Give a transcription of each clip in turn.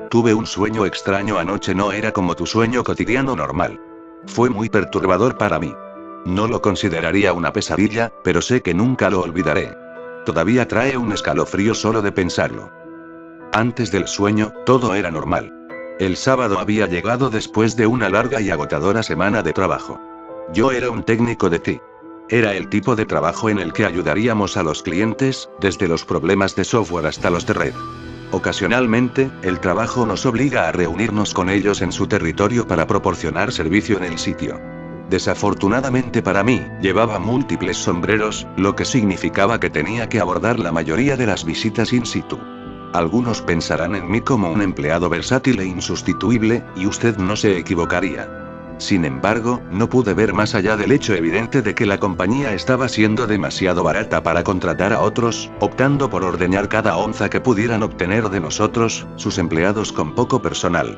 Tuve un sueño extraño anoche, no era como tu sueño cotidiano normal. Fue muy perturbador para mí. No lo consideraría una pesadilla, pero sé que nunca lo olvidaré. Todavía trae un escalofrío solo de pensarlo. Antes del sueño, todo era normal. El sábado había llegado después de una larga y agotadora semana de trabajo. Yo era un técnico de TI. Era el tipo de trabajo en el que ayudaríamos a los clientes, desde los problemas de software hasta los de red. Ocasionalmente, el trabajo nos obliga a reunirnos con ellos en su territorio para proporcionar servicio en el sitio. Desafortunadamente para mí, llevaba múltiples sombreros, lo que significaba que tenía que abordar la mayoría de las visitas in situ. Algunos pensarán en mí como un empleado versátil e insustituible, y usted no se equivocaría. Sin embargo, no pude ver más allá del hecho evidente de que la compañía estaba siendo demasiado barata para contratar a otros, optando por ordeñar cada onza que pudieran obtener de nosotros, sus empleados con poco personal.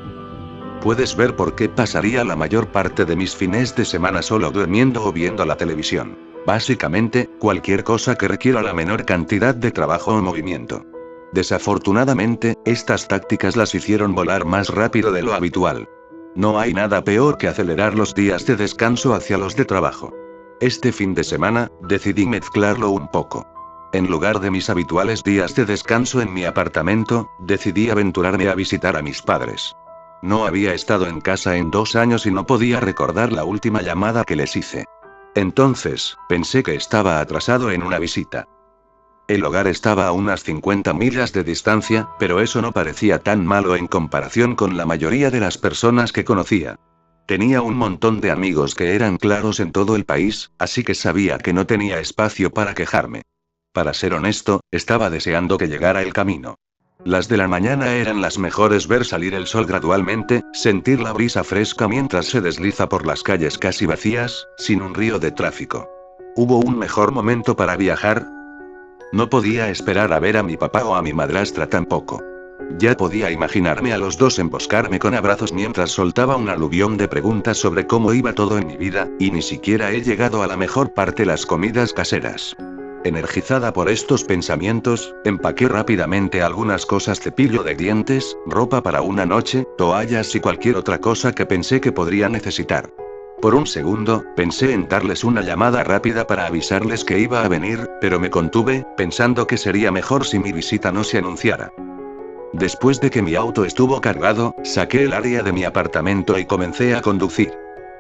Puedes ver por qué pasaría la mayor parte de mis fines de semana solo durmiendo o viendo la televisión. Básicamente, cualquier cosa que requiera la menor cantidad de trabajo o movimiento. Desafortunadamente, estas tácticas las hicieron volar más rápido de lo habitual. No hay nada peor que acelerar los días de descanso hacia los de trabajo. Este fin de semana, decidí mezclarlo un poco. En lugar de mis habituales días de descanso en mi apartamento, decidí aventurarme a visitar a mis padres. No había estado en casa en 2 años y no podía recordar la última llamada que les hice. Entonces, pensé que estaba atrasado en una visita. El hogar estaba a unas 50 millas de distancia, pero eso no parecía tan malo en comparación con la mayoría de las personas que conocía. Tenía un montón de amigos que eran claros en todo el país, así que sabía que no tenía espacio para quejarme. Para ser honesto, estaba deseando que llegara el camino. Las de la mañana eran las mejores, ver salir el sol gradualmente, sentir la brisa fresca mientras se desliza por las calles casi vacías, sin un río de tráfico. ¿Hubo un mejor momento para viajar? No podía esperar a ver a mi papá o a mi madrastra tampoco. Ya podía imaginarme a los dos emboscarme con abrazos mientras soltaba un aluvión de preguntas sobre cómo iba todo en mi vida, y ni siquiera he llegado a la mejor parte, las comidas caseras. Energizada por estos pensamientos, empaqué rápidamente algunas cosas: cepillo de dientes, ropa para una noche, toallas y cualquier otra cosa que pensé que podría necesitar. Por un segundo, pensé en darles una llamada rápida para avisarles que iba a venir, pero me contuve, pensando que sería mejor si mi visita no se anunciara. Después de que mi auto estuvo cargado, saqué el área de mi apartamento y comencé a conducir.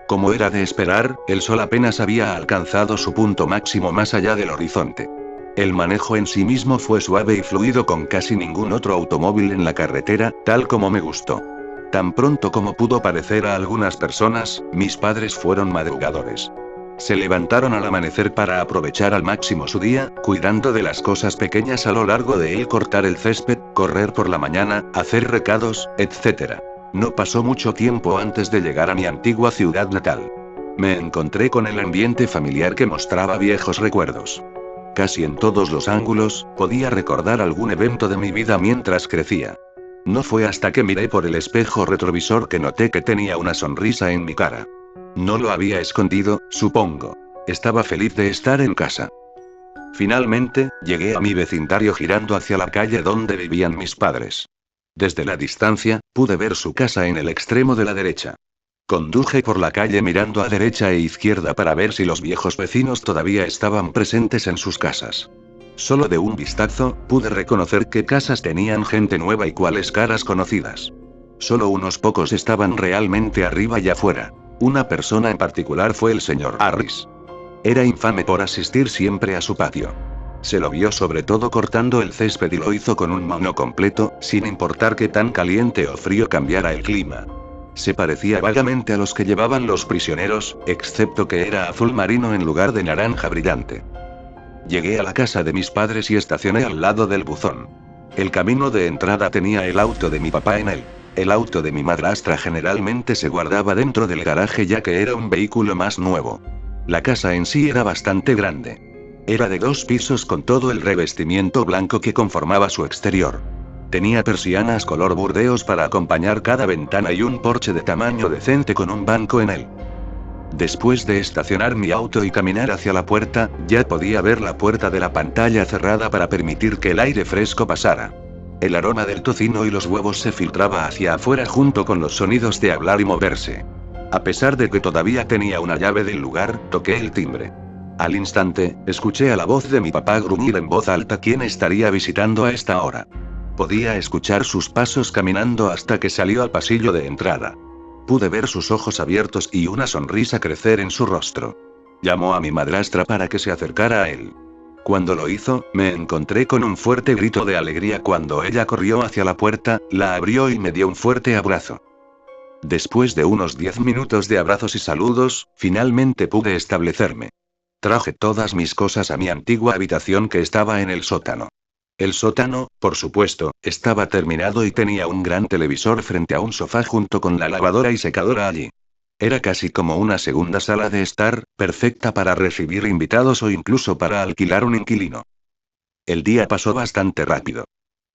Como era de esperar, el sol apenas había alcanzado su punto máximo más allá del horizonte. El manejo en sí mismo fue suave y fluido, con casi ningún otro automóvil en la carretera, tal como me gustó. Tan pronto como pudo parecer a algunas personas, mis padres fueron madrugadores. Se levantaron al amanecer para aprovechar al máximo su día, cuidando de las cosas pequeñas a lo largo de él: cortar el césped, correr por la mañana, hacer recados, etc. No pasó mucho tiempo antes de llegar a mi antigua ciudad natal. Me encontré con el ambiente familiar que mostraba viejos recuerdos. Casi en todos los ángulos, podía recordar algún evento de mi vida mientras crecía. No fue hasta que miré por el espejo retrovisor que noté que tenía una sonrisa en mi cara. No lo había escondido, supongo. Estaba feliz de estar en casa. Finalmente, llegué a mi vecindario girando hacia la calle donde vivían mis padres. Desde la distancia, pude ver su casa en el extremo de la derecha. Conduje por la calle mirando a derecha e izquierda para ver si los viejos vecinos todavía estaban presentes en sus casas. Solo de un vistazo, pude reconocer qué casas tenían gente nueva y cuáles caras conocidas. Solo unos pocos estaban realmente arriba y afuera. Una persona en particular fue el señor Harris. Era infame por asistir siempre a su patio. Se lo vio sobre todo cortando el césped y lo hizo con un mono completo, sin importar qué tan caliente o frío cambiara el clima. Se parecía vagamente a los que llevaban los prisioneros, excepto que era azul marino en lugar de naranja brillante. Llegué a la casa de mis padres y estacioné al lado del buzón. El camino de entrada tenía el auto de mi papá en él. El auto de mi madrastra generalmente se guardaba dentro del garaje, ya que era un vehículo más nuevo. La casa en sí era bastante grande. Era de 2 pisos con todo el revestimiento blanco que conformaba su exterior. Tenía persianas color burdeos para acompañar cada ventana y un porche de tamaño decente con un banco en él. Después de estacionar mi auto y caminar hacia la puerta, ya podía ver la puerta de la pantalla cerrada para permitir que el aire fresco pasara. El aroma del tocino y los huevos se filtraba hacia afuera junto con los sonidos de hablar y moverse. A pesar de que todavía tenía una llave del lugar, toqué el timbre. Al instante, escuché a la voz de mi papá gruñir en voz alta quién estaría visitando a esta hora. Podía escuchar sus pasos caminando hasta que salió al pasillo de entrada. Pude ver sus ojos abiertos y una sonrisa crecer en su rostro. Llamó a mi madrastra para que se acercara a él. Cuando lo hizo, me encontré con un fuerte grito de alegría cuando ella corrió hacia la puerta, la abrió y me dio un fuerte abrazo. Después de unos 10 minutos de abrazos y saludos, finalmente pude establecerme. Traje todas mis cosas a mi antigua habitación que estaba en el sótano. El sótano, por supuesto, estaba terminado y tenía un gran televisor frente a un sofá junto con la lavadora y secadora allí. Era casi como una segunda sala de estar, perfecta para recibir invitados o incluso para alquilar un inquilino. El día pasó bastante rápido.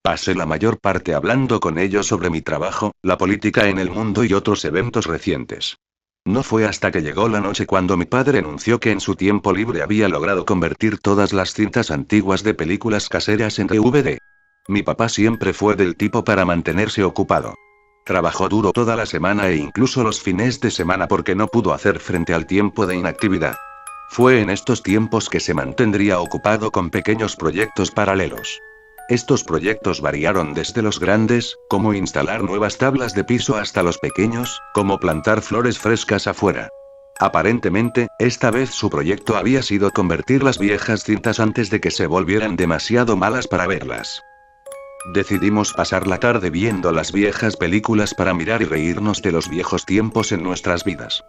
Pasé la mayor parte hablando con ellos sobre mi trabajo, la política en el mundo y otros eventos recientes. No fue hasta que llegó la noche cuando mi padre anunció que en su tiempo libre había logrado convertir todas las cintas antiguas de películas caseras en DVD. Mi papá siempre fue del tipo para mantenerse ocupado. Trabajó duro toda la semana e incluso los fines de semana porque no pudo hacer frente al tiempo de inactividad. Fue en estos tiempos que se mantendría ocupado con pequeños proyectos paralelos. Estos proyectos variaron desde los grandes, como instalar nuevas tablas de piso, hasta los pequeños, como plantar flores frescas afuera. Aparentemente, esta vez su proyecto había sido convertir las viejas cintas antes de que se volvieran demasiado malas para verlas. Decidimos pasar la tarde viendo las viejas películas para mirar y reírnos de los viejos tiempos en nuestras vidas.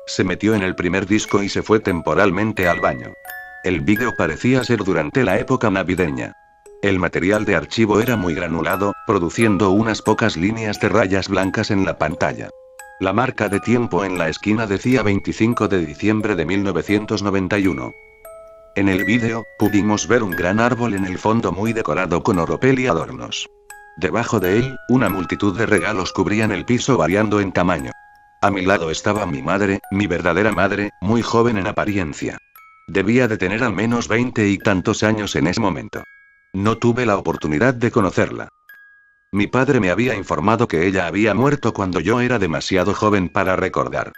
Se metió en el primer disco y se fue temporalmente al baño. El vídeo parecía ser durante la época navideña. El material de archivo era muy granulado, produciendo unas pocas líneas de rayas blancas en la pantalla. La marca de tiempo en la esquina decía 25 de diciembre de 1991. En el vídeo, pudimos ver un gran árbol en el fondo muy decorado con oropel y adornos. Debajo de él, una multitud de regalos cubrían el piso variando en tamaño. A mi lado estaba mi madre, mi verdadera madre, muy joven en apariencia. Debía de tener al menos 20 y tantos años en ese momento. No tuve la oportunidad de conocerla. Mi padre me había informado que ella había muerto cuando yo era demasiado joven para recordar.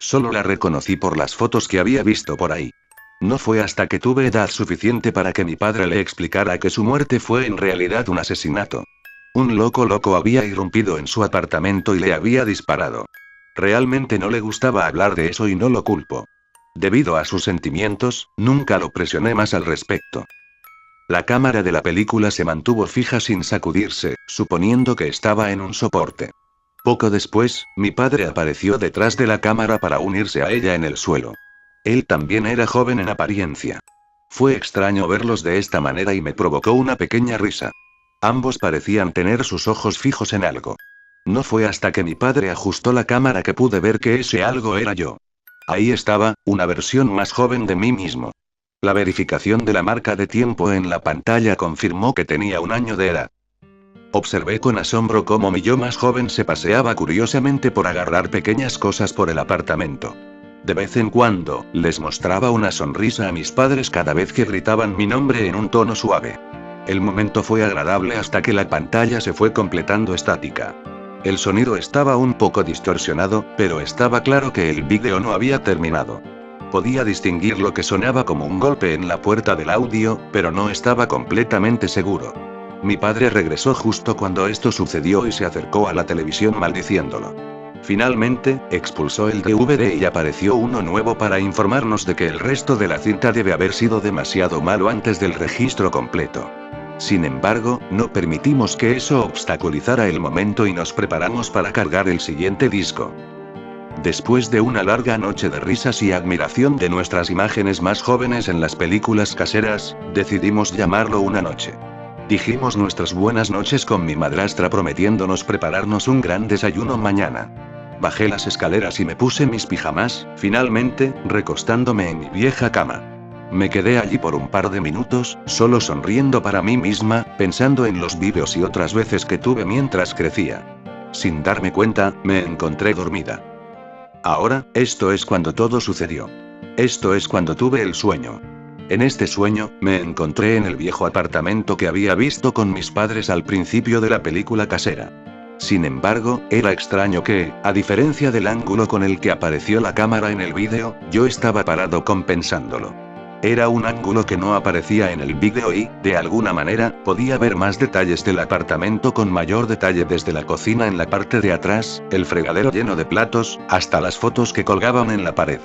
Solo la reconocí por las fotos que había visto por ahí. No fue hasta que tuve edad suficiente para que mi padre le explicara que su muerte fue en realidad un asesinato. Un loco había irrumpido en su apartamento y le había disparado. Realmente no le gustaba hablar de eso y no lo culpo. Debido a sus sentimientos, nunca lo presioné más al respecto. La cámara de la película se mantuvo fija sin sacudirse, suponiendo que estaba en un soporte. Poco después, mi padre apareció detrás de la cámara para unirse a ella en el suelo. Él también era joven en apariencia. Fue extraño verlos de esta manera y me provocó una pequeña risa. Ambos parecían tener sus ojos fijos en algo. No fue hasta que mi padre ajustó la cámara que pude ver que ese algo era yo. Ahí estaba, una versión más joven de mí mismo. La verificación de la marca de tiempo en la pantalla confirmó que tenía 1 año de edad. Observé con asombro cómo mi yo más joven se paseaba curiosamente por agarrar pequeñas cosas por el apartamento. De vez en cuando, les mostraba una sonrisa a mis padres cada vez que gritaban mi nombre en un tono suave. El momento fue agradable hasta que la pantalla se fue completando estática. El sonido estaba un poco distorsionado, pero estaba claro que el vídeo no había terminado. Podía distinguir lo que sonaba como un golpe en la puerta del audio, pero no estaba completamente seguro. Mi padre regresó justo cuando esto sucedió y se acercó a la televisión maldiciéndolo. Finalmente, expulsó el DVD y apareció uno nuevo para informarnos de que el resto de la cinta debe haber sido demasiado malo antes del registro completo. Sin embargo, no permitimos que eso obstaculizara el momento y nos preparamos para cargar el siguiente disco. Después de una larga noche de risas y admiración de nuestras imágenes más jóvenes en las películas caseras, decidimos llamarlo una noche. Dijimos nuestras buenas noches con mi madrastra prometiéndonos prepararnos un gran desayuno mañana. Bajé las escaleras y me puse mis pijamas, finalmente, recostándome en mi vieja cama. Me quedé allí por un par de minutos, solo sonriendo para mí misma, pensando en los vídeos y otras veces que tuve mientras crecía. Sin darme cuenta, me encontré dormida. Ahora, esto es cuando todo sucedió. Esto es cuando tuve el sueño. En este sueño, me encontré en el viejo apartamento que había visto con mis padres al principio de la película casera. Sin embargo, era extraño que, a diferencia del ángulo con el que apareció la cámara en el vídeo, yo estaba parado compensándolo. Era un ángulo que no aparecía en el vídeo y, de alguna manera, podía ver más detalles del apartamento con mayor detalle desde la cocina en la parte de atrás, el fregadero lleno de platos, hasta las fotos que colgaban en la pared.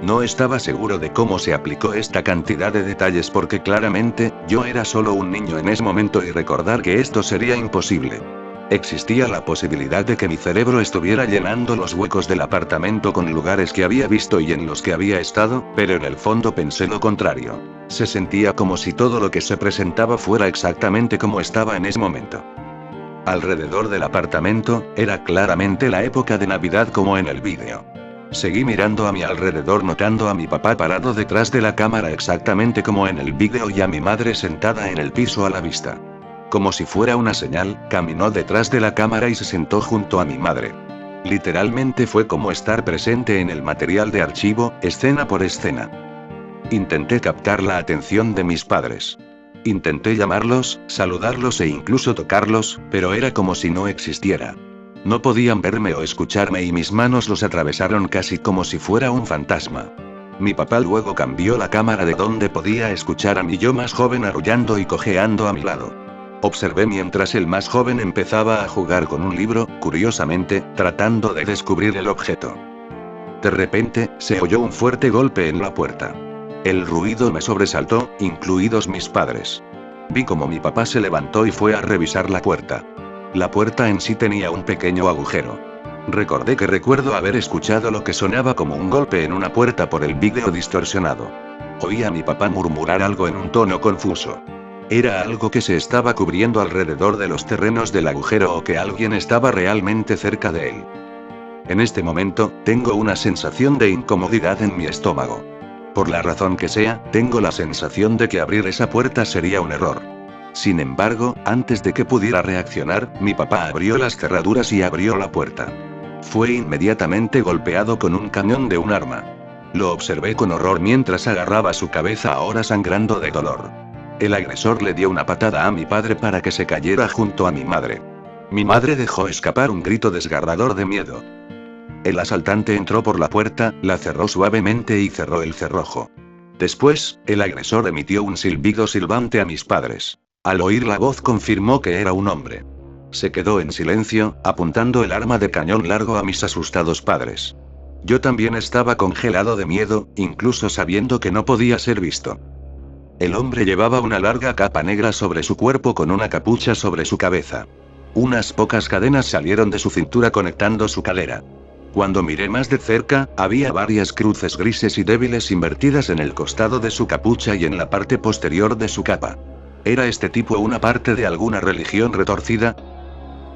No estaba seguro de cómo se aplicó esta cantidad de detalles porque claramente, yo era solo un niño en ese momento y recordar que esto sería imposible. Existía la posibilidad de que mi cerebro estuviera llenando los huecos del apartamento con lugares que había visto y en los que había estado, pero en el fondo pensé lo contrario. Se sentía como si todo lo que se presentaba fuera exactamente como estaba en ese momento. Alrededor del apartamento, era claramente la época de Navidad como en el vídeo. Seguí mirando a mi alrededor notando a mi papá parado detrás de la cámara exactamente como en el vídeo y a mi madre sentada en el piso a la vista. Como si fuera una señal, caminó detrás de la cámara y se sentó junto a mi madre. Literalmente fue como estar presente en el material de archivo, escena por escena. Intenté captar la atención de mis padres. Intenté llamarlos, saludarlos e incluso tocarlos, pero era como si no existiera. No podían verme o escucharme y mis manos los atravesaron casi como si fuera un fantasma. Mi papá luego cambió la cámara de donde podía escuchar a mi yo más joven arrullando y cojeando a mi lado. Observé mientras el más joven empezaba a jugar con un libro, curiosamente, tratando de descubrir el objeto. De repente, se oyó un fuerte golpe en la puerta. El ruido me sobresaltó, incluidos mis padres. Vi como mi papá se levantó y fue a revisar la puerta. La puerta en sí tenía un pequeño agujero. Recordé que recuerdo haber escuchado lo que sonaba como un golpe en una puerta por el vídeo distorsionado. Oí a mi papá murmurar algo en un tono confuso. Era algo que se estaba cubriendo alrededor de los terrenos del agujero o que alguien estaba realmente cerca de él. En este momento, tengo una sensación de incomodidad en mi estómago. Por la razón que sea, tengo la sensación de que abrir esa puerta sería un error. Sin embargo, antes de que pudiera reaccionar, mi papá abrió las cerraduras y abrió la puerta. Fue inmediatamente golpeado con un cañón de un arma. Lo observé con horror mientras agarraba su cabeza ahora sangrando de dolor. El agresor le dio una patada a mi padre para que se cayera junto a mi madre. Mi madre dejó escapar un grito desgarrador de miedo. El asaltante entró por la puerta, la cerró suavemente y cerró el cerrojo. Después, el agresor emitió un silbido silbante a mis padres. Al oír la voz confirmó que era un hombre. Se quedó en silencio, apuntando el arma de cañón largo a mis asustados padres. Yo también estaba congelado de miedo, incluso sabiendo que no podía ser visto. El hombre llevaba una larga capa negra sobre su cuerpo con una capucha sobre su cabeza. Unas pocas cadenas salieron de su cintura conectando su cadera. Cuando miré más de cerca, había varias cruces grises y débiles invertidas en el costado de su capucha y en la parte posterior de su capa. ¿Era este tipo una parte de alguna religión retorcida?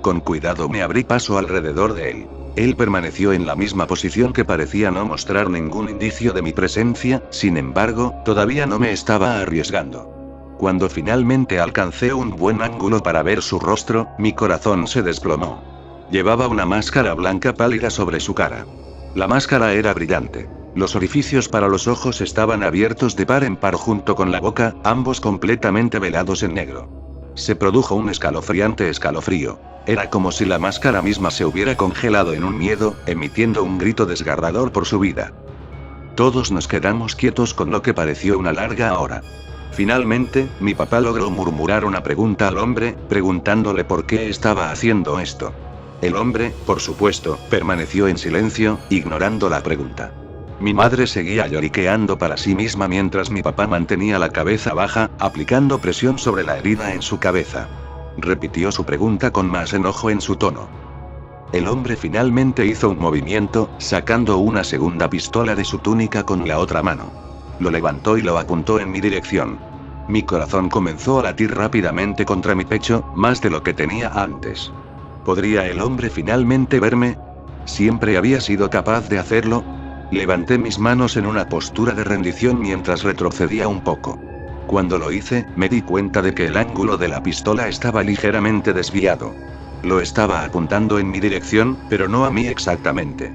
Con cuidado me abrí paso alrededor de él. Él permaneció en la misma posición que parecía no mostrar ningún indicio de mi presencia, sin embargo, todavía no me estaba arriesgando. Cuando finalmente alcancé un buen ángulo para ver su rostro, mi corazón se desplomó. Llevaba una máscara blanca pálida sobre su cara. La máscara era brillante. Los orificios para los ojos estaban abiertos de par en par junto con la boca, ambos completamente velados en negro. Se produjo un escalofriante escalofrío. Era como si la máscara misma se hubiera congelado en un miedo, emitiendo un grito desgarrador por su vida. Todos nos quedamos quietos con lo que pareció una larga hora. Finalmente, mi papá logró murmurar una pregunta al hombre, preguntándole por qué estaba haciendo esto. El hombre, por supuesto, permaneció en silencio, ignorando la pregunta. Mi madre seguía lloriqueando para sí misma mientras mi papá mantenía la cabeza baja, aplicando presión sobre la herida en su cabeza. Repitió su pregunta con más enojo en su tono. El hombre finalmente hizo un movimiento, sacando una segunda pistola de su túnica con la otra mano. Lo levantó y lo apuntó en mi dirección. Mi corazón comenzó a latir rápidamente contra mi pecho, más de lo que tenía antes. ¿Podría el hombre finalmente verme? ¿Siempre había sido capaz de hacerlo? Levanté mis manos en una postura de rendición mientras retrocedía un poco. Cuando lo hice, me di cuenta de que el ángulo de la pistola estaba ligeramente desviado. Lo estaba apuntando en mi dirección, pero no a mí exactamente.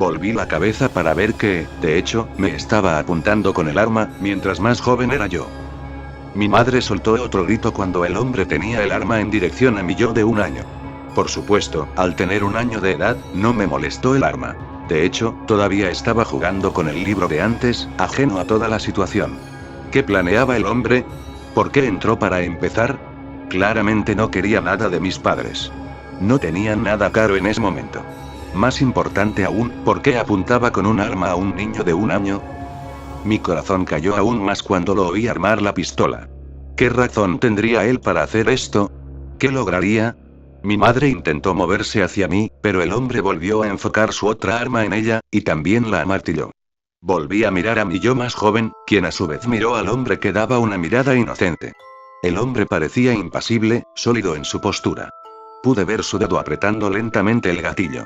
Volví la cabeza para ver que, de hecho, me estaba apuntando con el arma, mientras más joven era yo. Mi madre soltó otro grito cuando el hombre tenía el arma en dirección a mi yo de 1 año. Por supuesto, al tener 1 año de edad, no me molestó el arma. De hecho, todavía estaba jugando con el libro de antes, ajeno a toda la situación. ¿Qué planeaba el hombre? ¿Por qué entró para empezar? Claramente no quería nada de mis padres. No tenían nada caro en ese momento. Más importante aún, ¿por qué apuntaba con un arma a un niño de 1 año? Mi corazón cayó aún más cuando lo oí armar la pistola. ¿Qué razón tendría él para hacer esto? ¿Qué lograría? Mi madre intentó moverse hacia mí, pero el hombre volvió a enfocar su otra arma en ella, y también la amartilló. Volví a mirar a mi yo más joven, quien a su vez miró al hombre que daba una mirada inocente. El hombre parecía impasible, sólido en su postura. Pude ver su dedo apretando lentamente el gatillo.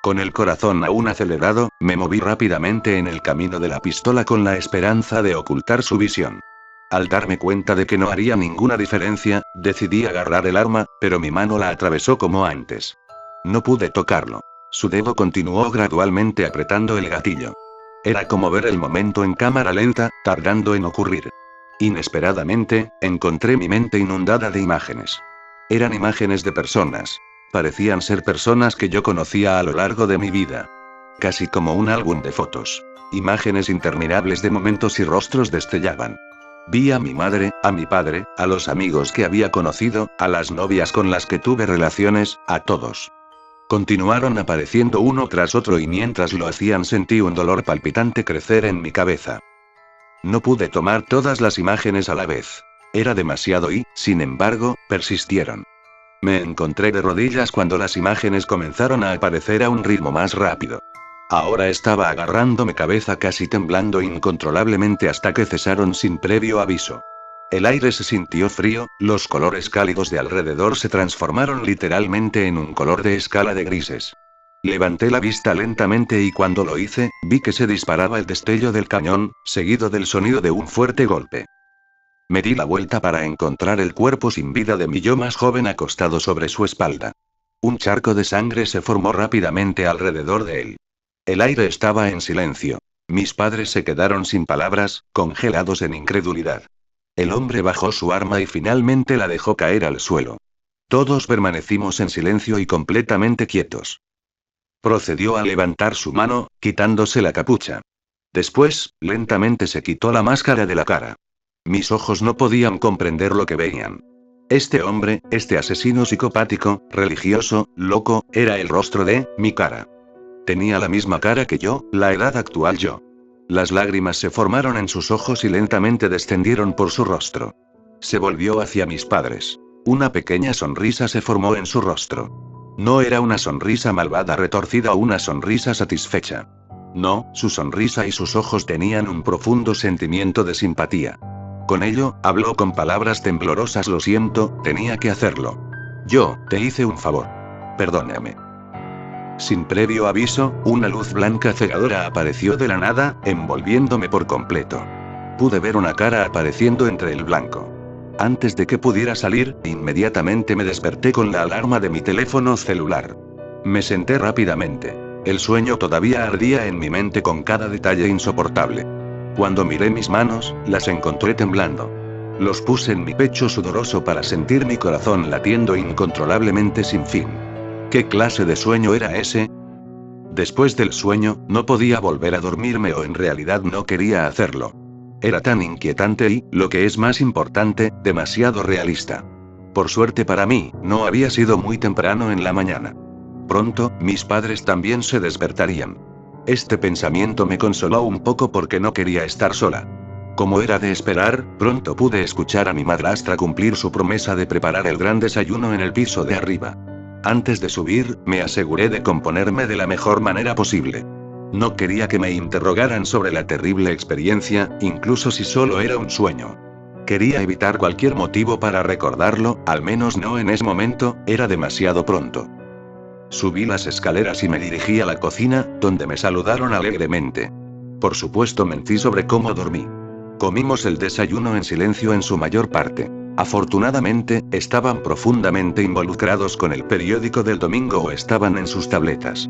Con el corazón aún acelerado, me moví rápidamente en el camino de la pistola con la esperanza de ocultar su visión. Al darme cuenta de que no haría ninguna diferencia, decidí agarrar el arma, pero mi mano la atravesó como antes. No pude tocarlo. Su dedo continuó gradualmente apretando el gatillo. Era como ver el momento en cámara lenta, tardando en ocurrir. Inesperadamente, encontré mi mente inundada de imágenes. Eran imágenes de personas. Parecían ser personas que yo conocía a lo largo de mi vida. Casi como un álbum de fotos. Imágenes interminables de momentos y rostros destellaban. Vi a mi madre, a mi padre, a los amigos que había conocido, a las novias con las que tuve relaciones, a todos. Continuaron apareciendo uno tras otro y mientras lo hacían sentí un dolor palpitante crecer en mi cabeza. No pude tomar todas las imágenes a la vez. Era demasiado y, sin embargo, persistieron. Me encontré de rodillas cuando las imágenes comenzaron a aparecer a un ritmo más rápido. Ahora estaba agarrándome cabeza casi temblando incontrolablemente hasta que cesaron sin previo aviso. El aire se sintió frío, los colores cálidos de alrededor se transformaron literalmente en un color de escala de grises. Levanté la vista lentamente y cuando lo hice, vi que se disparaba el destello del cañón, seguido del sonido de un fuerte golpe. Me di la vuelta para encontrar el cuerpo sin vida de mi yo más joven acostado sobre su espalda. Un charco de sangre se formó rápidamente alrededor de él. El aire estaba en silencio. Mis padres se quedaron sin palabras, congelados en incredulidad. El hombre bajó su arma y finalmente la dejó caer al suelo. Todos permanecimos en silencio y completamente quietos. Procedió a levantar su mano, quitándose la capucha. Después, lentamente se quitó la máscara de la cara. Mis ojos no podían comprender lo que veían. Este hombre, este asesino psicopático, religioso, loco, era el rostro de mi cara. Tenía la misma cara que yo, la edad actual yo. Las lágrimas se formaron en sus ojos y lentamente descendieron por su rostro. Se volvió hacia mis padres. Una pequeña sonrisa se formó en su rostro. No era una sonrisa malvada retorcida o una sonrisa satisfecha. No, su sonrisa y sus ojos tenían un profundo sentimiento de simpatía. Con ello, habló con palabras temblorosas: lo siento, tenía que hacerlo. Yo, te hice un favor. Perdóname. Sin previo aviso, una luz blanca cegadora apareció de la nada, envolviéndome por completo. Pude ver una cara apareciendo entre el blanco. Antes de que pudiera salir, inmediatamente me desperté con la alarma de mi teléfono celular. Me senté rápidamente. El sueño todavía ardía en mi mente con cada detalle insoportable. Cuando miré mis manos, las encontré temblando. Los puse en mi pecho sudoroso para sentir mi corazón latiendo incontrolablemente sin fin. ¿Qué clase de sueño era ese? Después del sueño, no podía volver a dormirme o en realidad no quería hacerlo. Era tan inquietante y, lo que es más importante, demasiado realista. Por suerte para mí, no había sido muy temprano en la mañana. Pronto, mis padres también se despertarían. Este pensamiento me consoló un poco porque no quería estar sola. Como era de esperar, pronto pude escuchar a mi madrastra cumplir su promesa de preparar el gran desayuno en el piso de arriba. Antes de subir, me aseguré de componerme de la mejor manera posible. No quería que me interrogaran sobre la terrible experiencia, incluso si solo era un sueño. Quería evitar cualquier motivo para recordarlo, al menos no en ese momento, era demasiado pronto. Subí las escaleras y me dirigí a la cocina, donde me saludaron alegremente. Por supuesto mentí sobre cómo dormí. Comimos el desayuno en silencio en su mayor parte. Afortunadamente, estaban profundamente involucrados con el periódico del domingo o estaban en sus tabletas.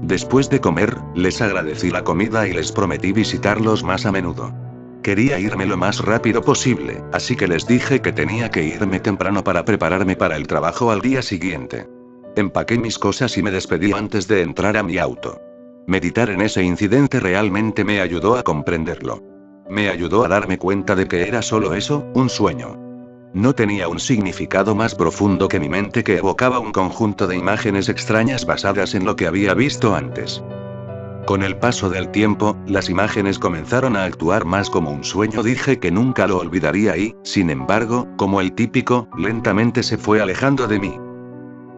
Después de comer, les agradecí la comida y les prometí visitarlos más a menudo. Quería irme lo más rápido posible, así que les dije que tenía que irme temprano para prepararme para el trabajo al día siguiente. Empaqué mis cosas y me despedí antes de entrar a mi auto. Meditar en ese incidente realmente me ayudó a comprenderlo. Me ayudó a darme cuenta de que era solo eso, un sueño. No tenía un significado más profundo que mi mente que evocaba un conjunto de imágenes extrañas basadas en lo que había visto antes. Con el paso del tiempo, las imágenes comenzaron a actuar más como un sueño. Dije que nunca lo olvidaría y, sin embargo, como el típico, lentamente se fue alejando de mí.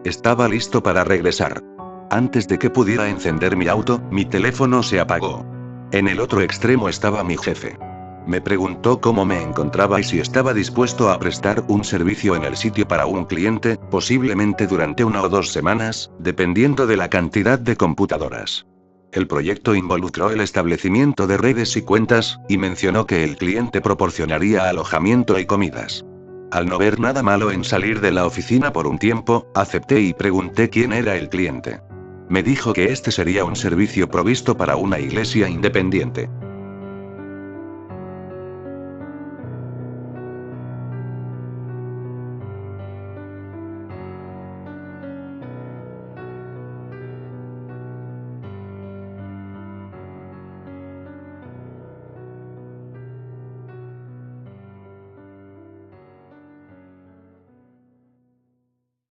Estaba listo para regresar. Antes de que pudiera encender mi auto, mi teléfono se apagó. En el otro extremo estaba mi jefe. Me preguntó cómo me encontraba y si estaba dispuesto a prestar un servicio en el sitio para un cliente, posiblemente durante 1 o 2 semanas, dependiendo de la cantidad de computadoras. El proyecto involucró el establecimiento de redes y cuentas, y mencionó que el cliente proporcionaría alojamiento y comidas. Al no ver nada malo en salir de la oficina por un tiempo, acepté y pregunté quién era el cliente. Me dijo que este sería un servicio provisto para una iglesia independiente.